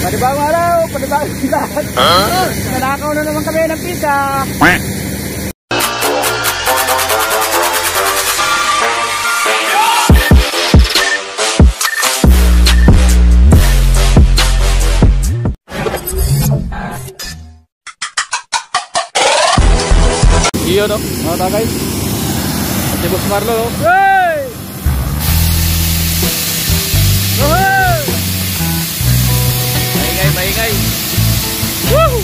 Panibagong araw, panibagong lahat. Nanakaw na naman kami ng pizza. Iyo no, mga tagay. Si Boss Marlo no. Hey! Hey! Maingay, maingay. Woo!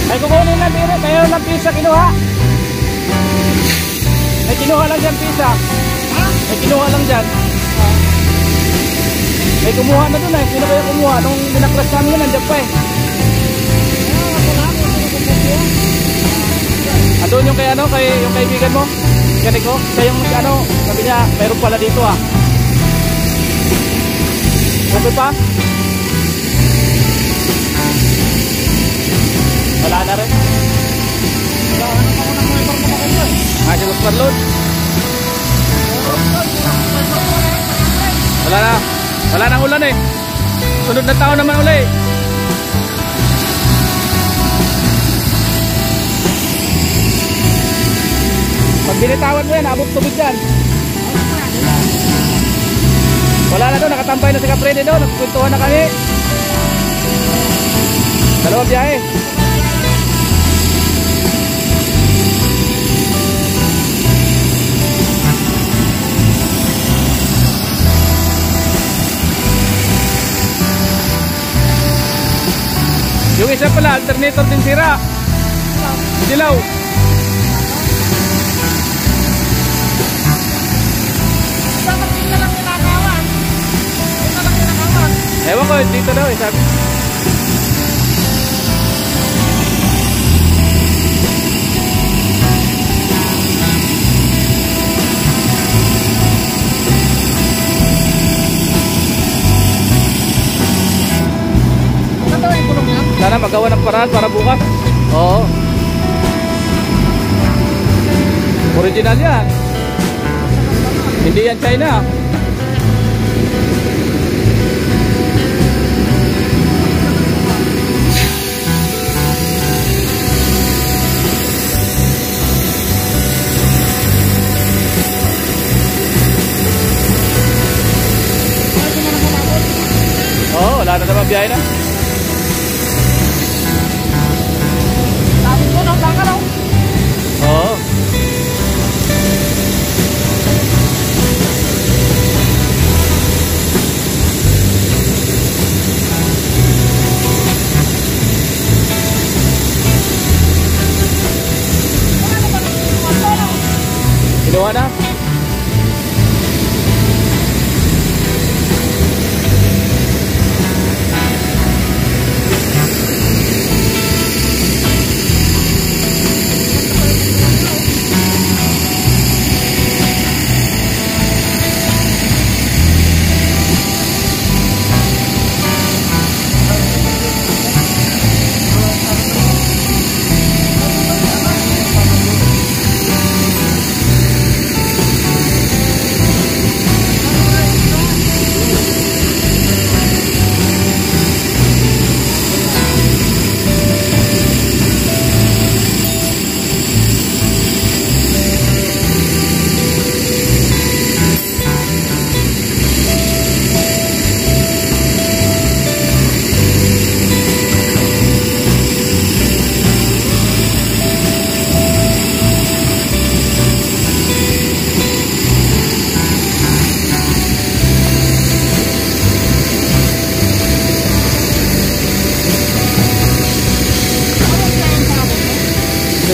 Ay kukunin na dire, kayo ng pizza kinuha. May kinuha lang dyan pizza. Ha? May kinuha lang dyan. May kumuha na dun eh. Sino ba yung kumuha? Nung binaklas namin yun, nandiyan pa eh. Andun yung kay ano, yung kaibigan mo. Ganito. Siya yung ano, sabi niya, mayroon pala dito ah. Okay pa? Wala na rin. Si Boss Marlon. Wala na. Wala nang ulan eh. Sunod na taon naman uli. Pag binitawan mo yan, abot tubig yan. Wala na doon, nakatambay na si Kaprede doon. Nagkwentuhan na kami. Dalawang biyahe. Yung isa pala, alternator din sira. Dilaw. Dapat dito lang ninakawan. Dito lang ninakawan. Ewan ko, dito daw eh, sabi. Sana magawa ng paraan para bukas. Oo. Original yan. Hindi yan China. Oo, wala na naman biyahe na. Oo. Kinuha na?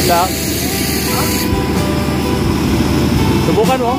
Lang. Subukan mo.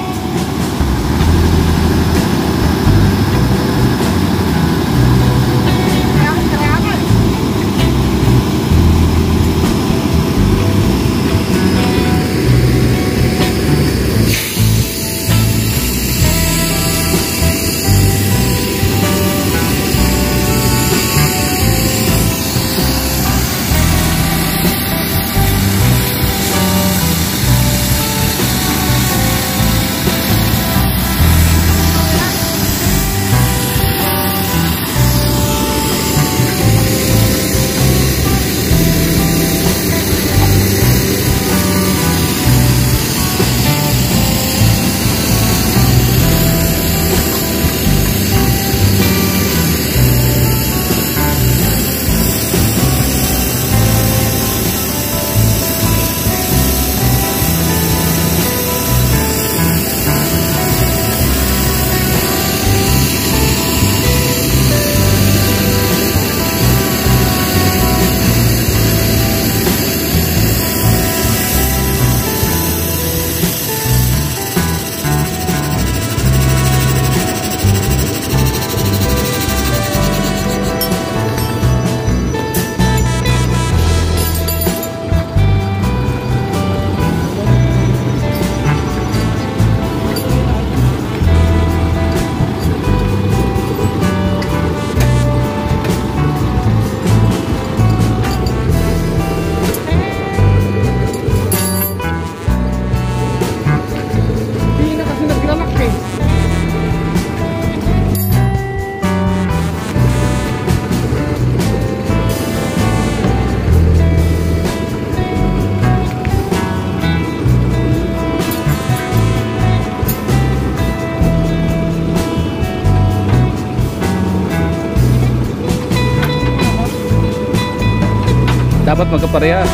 Dapat magkaparehas.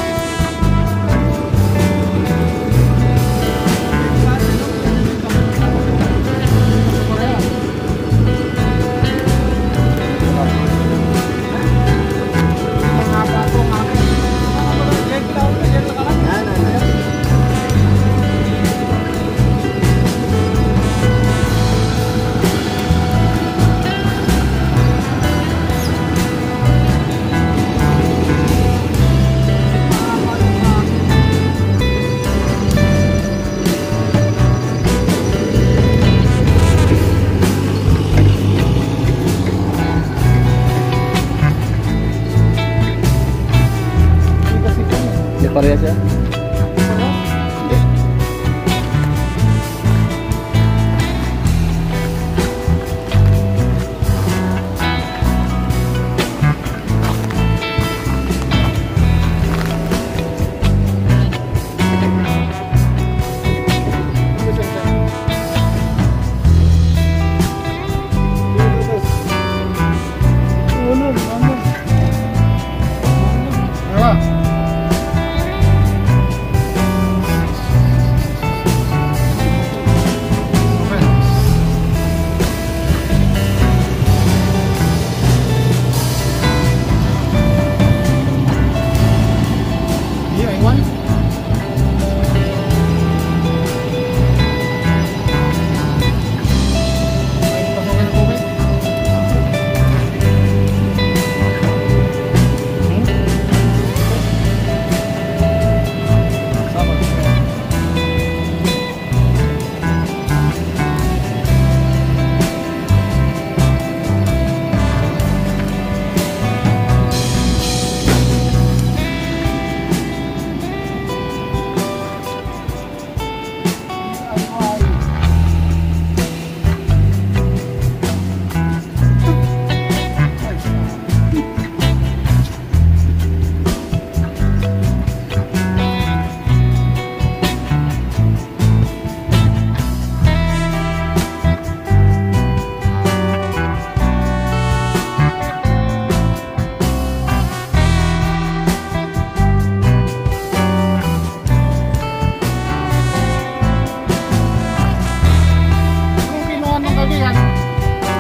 Parehas ya?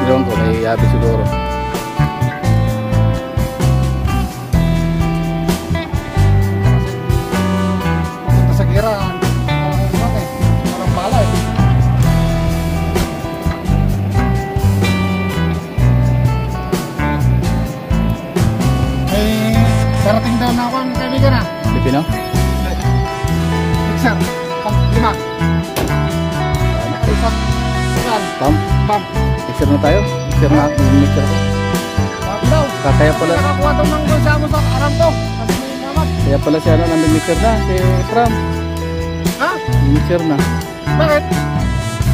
Doon ko may yabi siguro. Punta sa gira, walang bala eh. Darating daw na ako ang kaibigan na. Pilipino? Mixer, lima. Isang Pam? pump. Mixer na tayo? Mixer na? Mixer ko? Daw. Kaya pala. Nakakuha daw ng doon sa amo sa aram to. Sabi ni Mamat. Kaya pala si ano, nandun mixer na. Si Pram. Ha? Mixer na. Bakit?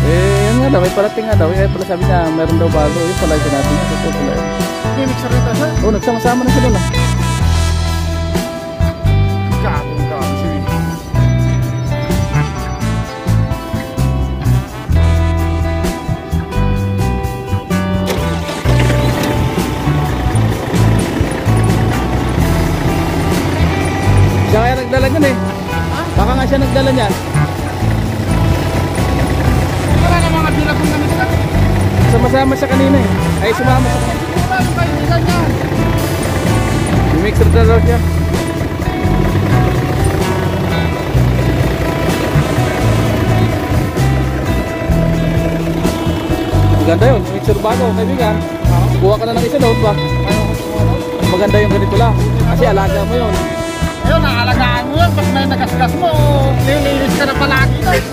Yan nga daw, may parating nga daw. Kaya pala sabi niya, meron daw bago. Yung pala yung natin. Ito pala yun. May mixer rito siya. Oo, nagsama-sama na sila na. Gabong sige. Siya kaya nagdala niyan eh. Baka nga siya nagdala niyan. Wala na mga bilag kong ganito lang. Sama-sama siya kanina eh. Ay, sumama siya. Wala yung kaibigan niya. Yung mixer na daw siya. Maganda yun, yung mixer bago, kaibigan. Kuha ka na ng isa doon ba? Maganda yung ganito lang. Kasi alaga mo yun. Ayun, naalagaan mo yun. Pag may nagasgas mo, lilinis ka na palagi doon.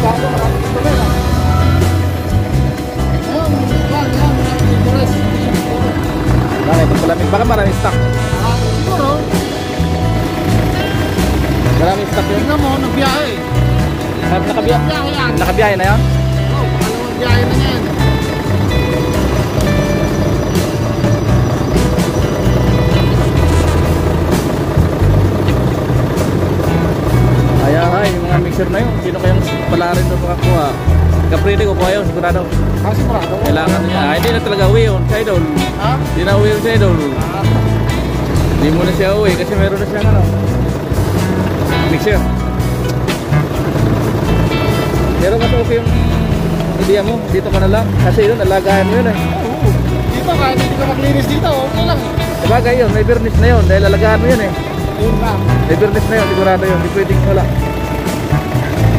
Bago, maraming ito rin ah. Bakit? Ito pala, baka maraming stock. Siguro, Maraming stock yun. tingnan mo, nagbiyahe. Nakabiyahe. Biyahe yan. Nakabiyahe na yan? Oo, pangalawang biyahe na yan. Ay, yung mga mixer na yun. Sino kayang pala rin doon makakuha? Pagka-Friday ko kuha yun, sigurado. Sigurado. Kailangan niya. Hindi na talaga uwi yun, si Idol. Ha? Hindi na uwi yun si Idol. Hindi mo na siya uwi kasi meron na siyang ano. Mixer. Pero mas okay yung idea mo, dito ka na lang. Kasi yun, alagaan mo yun eh. Oo. Dito kahit hindi ka maglinis dito, okay lang. Sabagay yun, may fairness na yun dahil alagaan mo yun eh. Yun lang. May fairness na yun, sigurado yun. Hindi pwedeng wala.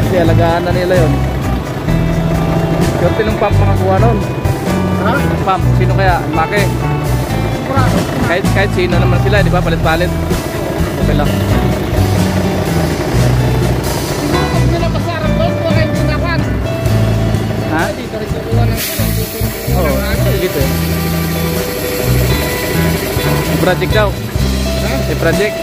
Kasi alagaan na nila yun. Swerte ng pump mga kuha nun. Ha? Pump, sino kaya? Laki. Sigurado. Kahit sino naman sila, di ba? Palit-palit. Okay lang. Siguro pag sila masarap doon, kung kayo tinapan. Ha? Dito rin kukuha ng sila. Oo, dito eh. May project daw. Ha? May project.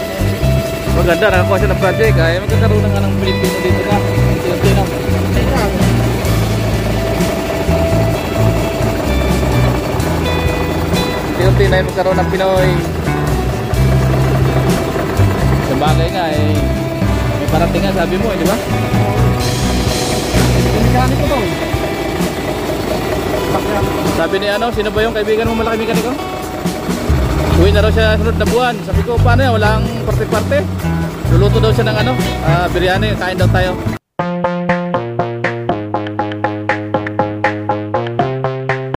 Maganda, nakakuha siya ng project. Ay, magkakaroon na nga ng Pilipino dito ka. Unti-unti na. Sigurado. Unti-unti na yung magkaroon ng Pinoy. Sa bagay nga eh. May parating nga sabi mo eh, di ba? Yung mekaniko doon. Sabi ni ano, sino ba yung kaibigan mo malaki mekaniko? Uwi na raw siya sunod na buwan. Sabi ko, paano yan? Walang parte-parte. Luluto daw siya ng ano, biryani, kain daw tayo.